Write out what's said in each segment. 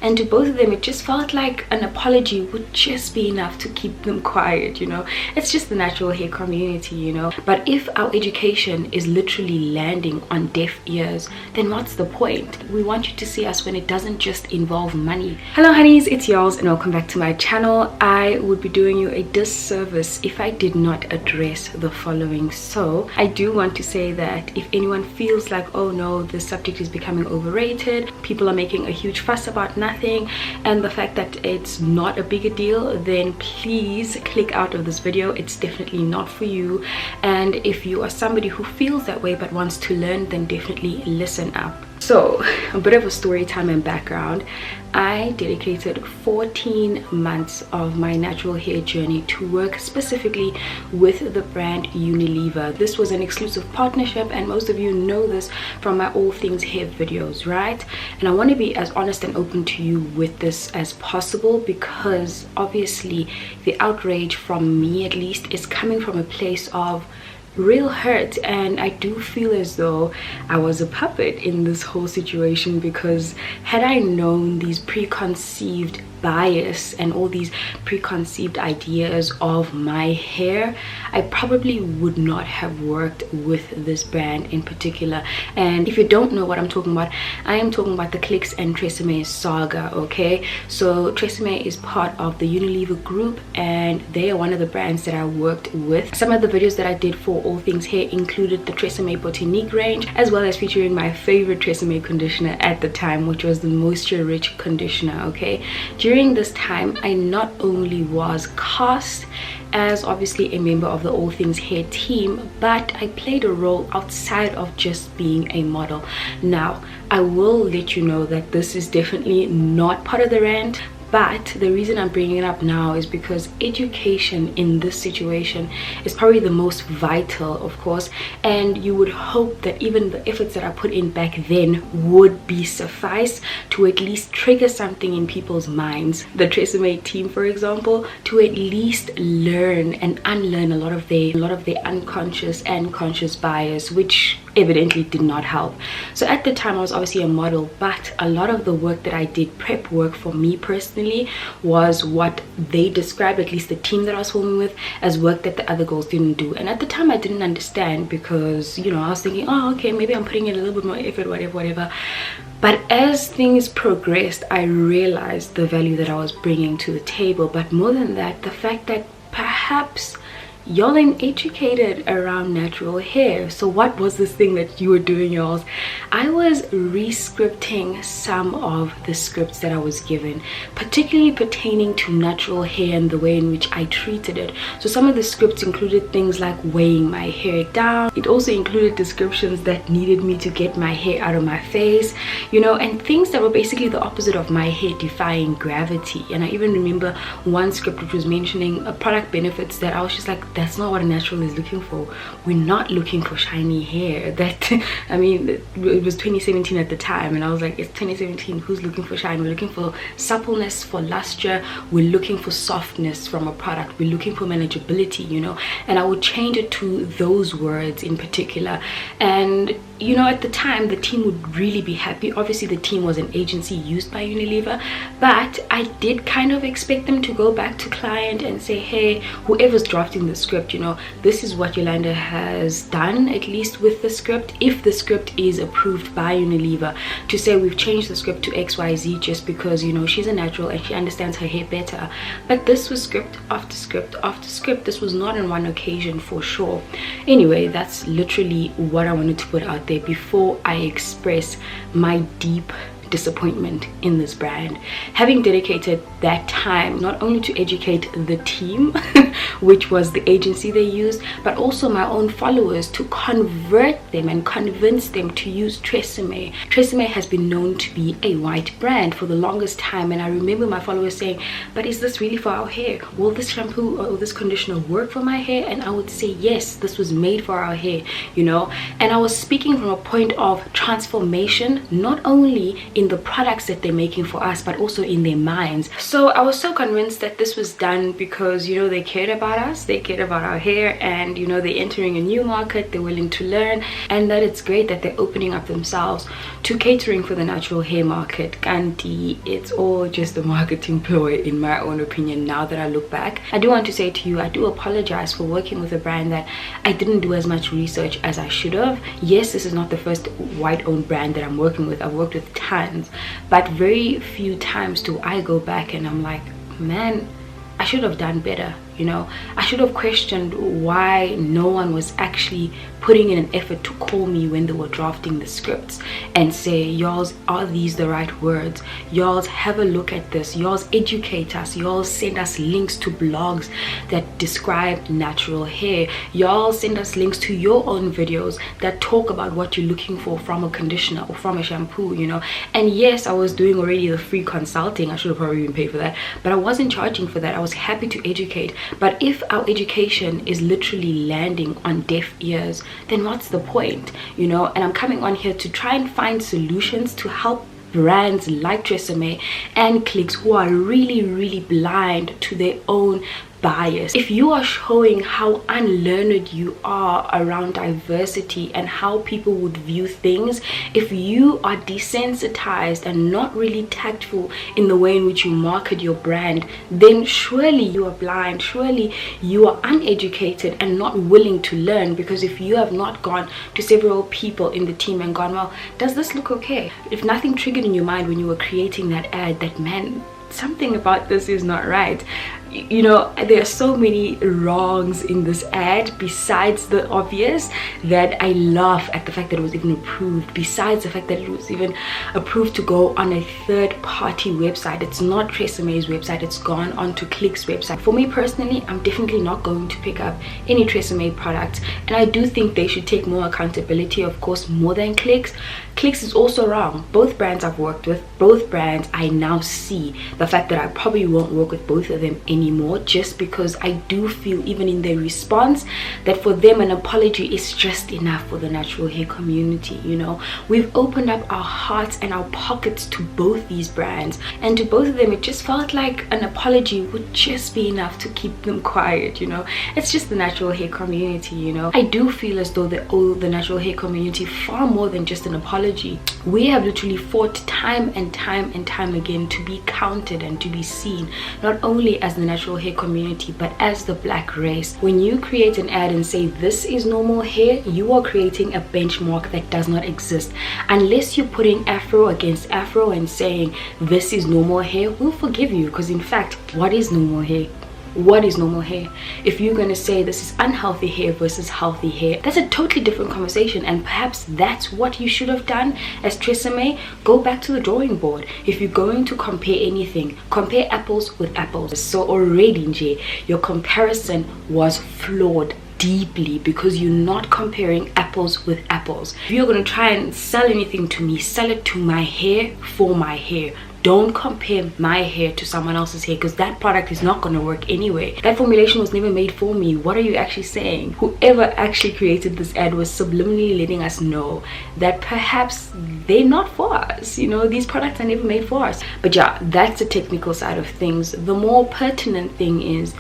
And to both of them, it just felt like an apology would just be enough to keep them quiet, you know. It's just the natural hair community, you know. But if our education is literally landing on deaf ears, then what's the point? We want you to see us when it doesn't just involve money. Hello honeys, it's Yolz and welcome back to my channel. I would be doing you a disservice if I did not address the following. So I do want to say that if anyone feels like, oh no, this subject is becoming overrated, people are making a huge fuss about nothing, and the fact that it's not a bigger deal, then please click out of this video. It's definitely not for you. And if you are somebody who feels that way but wants to learn, then definitely listen up. So a bit of a story time and background. I dedicated 14 months of my natural hair journey to work specifically with the brand Unilever. This was an exclusive partnership, and most of you know this from my all things hair videos, right? And I want to be as honest and open to you with this as possible, because obviously the outrage from me, at least, is coming from a place of real hurt, and I do feel as though I was a puppet in this whole situation, because had I known these preconceived bias and all these preconceived ideas of my hair, I probably would not have worked with this brand in particular. And if you don't know what I'm talking about, I am talking about the Clicks and Tresemme saga, okay? So Tresemme is part of the Unilever group, and they are one of the brands that I worked with. Some of the videos that I did for all things hair included the Tresemme Botanique range, as well as featuring my favorite Tresemme conditioner at the time, which was the moisture rich conditioner, okay? During this time, I not only was cast as obviously a member of the all things hair team, but I played a role outside of just being a model. Now I will let you know that this is definitely not part of the rant, but the reason I'm bringing it up now is because education in this situation is probably the most vital, of course, and you would hope that even the efforts that I put in back then would be suffice to at least trigger something in people's minds. The Tresemme team, for example, to at least learn and unlearn a lot of their unconscious and conscious bias, which evidently did not help. So at the time I was obviously a model, but a lot of the work that I did, prep work for me personally, was what they described, at least the team that I was filming with, as work that the other girls didn't do. And at the time I didn't understand, because, you know, I was thinking, oh okay, maybe I'm putting in a little bit more effort, whatever. But as things progressed, I realized the value that I was bringing to the table. But more than that, the fact that perhaps y'all ain't educated around natural hair. So what was this thing that you were doing, y'all? I was re-scripting some of the scripts that I was given, particularly pertaining to natural hair and the way in which I treated it. So some of the scripts included things like weighing my hair down. It also included descriptions that needed me to get my hair out of my face, you know, and things that were basically the opposite of my hair defying gravity. And I even remember one script which was mentioning product benefits that I was just like, that's not what a natural is looking for. We're not looking for shiny hair. That, I mean, it was 2017 at the time, and I was like, it's 2017, who's looking for shine? We're looking for suppleness, for luster, we're looking for softness from a product, we're looking for manageability, you know. And I would change it to those words in particular. And you know, at the time the team would really be happy. Obviously the team was an agency used by Unilever, but I did kind of expect them to go back to client and say, hey, whoever's drafting the script, you know, this is what Yolanda has done, at least with the script, if the script is approved by Unilever, to say we've changed the script to XYZ just because, you know, she's a natural and she understands her hair better. But this was script after script after script. This was not on one occasion, for sure. Anyway, that's literally what I wanted to put out there before I express my deep disappointment in this brand, having dedicated that time not only to educate the team which was the agency they used, but also my own followers, to convert them and convince them to use Tresemme. Tresemme has been known to be a white brand for the longest time, and I remember my followers saying, but is this really for our hair? Will this shampoo or this conditioner work for my hair? And I would say, yes, this was made for our hair, you know. And I was speaking from a point of transformation, not only in the products that they're making for us, but also in their minds. So I was so convinced that this was done because, you know, they cared about us, they cared about our hair, and, you know, they're entering a new market, they're willing to learn, and that it's great that they're opening up themselves to catering for the natural hair market. Kanti, it's all just a marketing ploy in my own opinion now that I look back. I do want to say to you, I do apologize for working with a brand that I didn't do as much research as I should have. Yes, this is not the first white-owned brand that I'm working with. I've worked with tons, but very few times do I go back and I'm like, man, I should have done better. You know, I should have questioned why no one was actually putting in an effort to call me when they were drafting the scripts and say, Yolz, are these the right words? Yolz, have a look at this. Yolz, educate us. Yolz, send us links to blogs that describe natural hair. Yolz, send us links to your own videos that talk about what you're looking for from a conditioner or from a shampoo, you know. And yes, I was doing already the free consulting. I should have probably even paid for that, but I wasn't charging for that. I was happy to educate. But if our education is literally landing on deaf ears, then what's the point, you know? And I'm coming on here to try and find solutions to help brands like Tresemme and Clicks who are really blind to their own bias. If you are showing how unlearned you are around diversity and how people would view things, if you are desensitized and not really tactful in the way in which you market your brand, then surely you are blind, surely you are uneducated and not willing to learn. Because if you have not gone to several people in the team and gone, well, does this look okay? If nothing triggered in your mind when you were creating that ad that, man, something about this is not right, you know, there are so many wrongs in this ad besides the obvious that I laugh at the fact that it was even approved, besides the fact that it was even approved to go on a third-party website. It's not Tresemme's website, it's gone onto Clicks' website. For me personally, I'm definitely not going to pick up any Tresemme products, and I do think they should take more accountability, of course, more than Clicks. Clicks is also wrong. Both brands I've worked with, both brands I now see the fact that I probably won't work with both of them anymore, just because I do feel even in their response that for them an apology is just enough for the natural hair community. You know, we've opened up our hearts and our pockets to both these brands, and to both of them it just felt like an apology would just be enough to keep them quiet. You know, it's just the natural hair community. You know, I do feel as though they owe the natural hair community far more than just an apology. We have literally fought time and time again to be counted and to be seen, not only as the natural hair community but as the black race. When you create an ad and say this is normal hair, you are creating a benchmark that does not exist. Unless you're putting afro against afro and saying this is normal hair, we'll forgive you, because in fact, what is normal hair? What is normal hair? If you're going to say this is unhealthy hair versus healthy hair, that's a totally different conversation, and perhaps that's what you should have done as Tresemme. Go back to the drawing board. If you're going to compare anything, compare apples with apples. So already, Nje, your comparison was flawed deeply, because you're not comparing apples with apples. If you're going to try and sell anything to me, sell it to my hair for my hair. Don't compare my hair to someone else's hair, because that product is not going to work anyway. That formulation was never made for me. What are you actually saying? Whoever actually created this ad was subliminally letting us know that perhaps they're not for us. You know, these products are never made for us. But yeah, that's the technical side of things. The more pertinent thing is,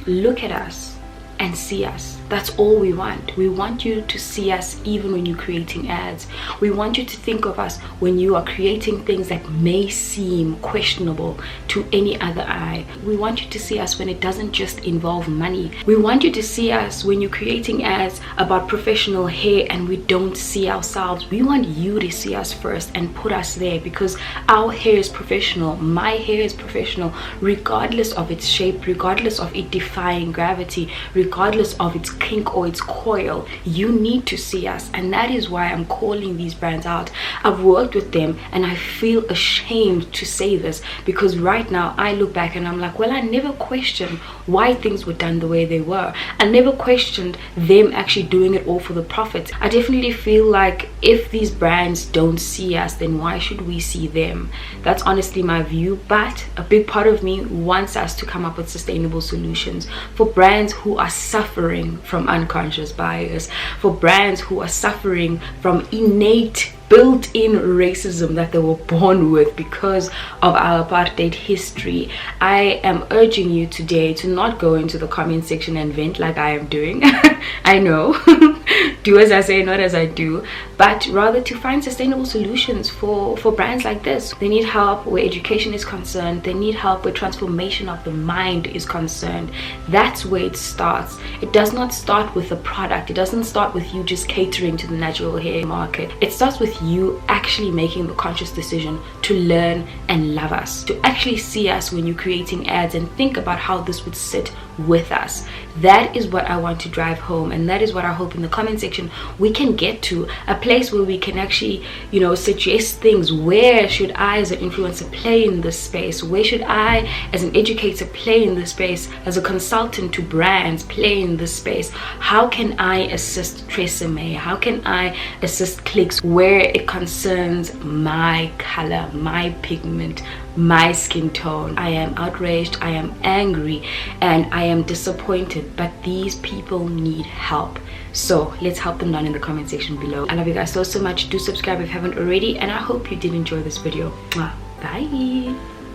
look at us and see us. That's all we want. We want you to see us even when you're creating ads. We want you to think of us when you are creating things that may seem questionable to any other eye. We want you to see us when it doesn't just involve money. We want you to see us when you're creating ads about professional hair and we don't see ourselves. We want you to see us first and put us there, because our hair is professional. My hair is professional, regardless of its shape, regardless of it defying gravity, regardless of its kink or its coil. You need to see us, and that is why I'm calling these brands out. I've worked with them and I feel ashamed to say this, because right now I look back and I'm like, well, I never questioned why things were done the way they were. I never questioned them actually doing it all for the profits. I definitely feel like if these brands don't see us, then why should we see them? That's honestly my view. But a big part of me wants us to come up with sustainable solutions for brands who are suffering from unconscious bias, for brands who are suffering from innate built-in racism that they were born with because of our apartheid history. I am urging you today to not go into the comment section and vent like I am doing. I know. Do as I say, not as I do, but rather to find sustainable solutions for brands like this. They need help where education is concerned. They need help where transformation of the mind is concerned. That's where it starts. It does not start with the product. It doesn't start with you just catering to the natural hair market. It starts with you actually making the conscious decision to learn and love us, to actually see us when you're creating ads and think about how this would sit with us. That is what I want to drive home, and that is what I hope in the comment section we can get to, a place where we can actually, you know, suggest things. Where should I as an influencer play in this space? Where should I as an educator play in this space? As a consultant to brands, play in this space? How can I assist Tresemme? How can I assist Clicks where it concerns my color, my pigment, my skin tone? I am outraged, I am angry, and I am disappointed, but these people need help. So let's help them down in the comment section below. I love you guys so much. Do subscribe if you haven't already, and I hope you did enjoy this video. Bye.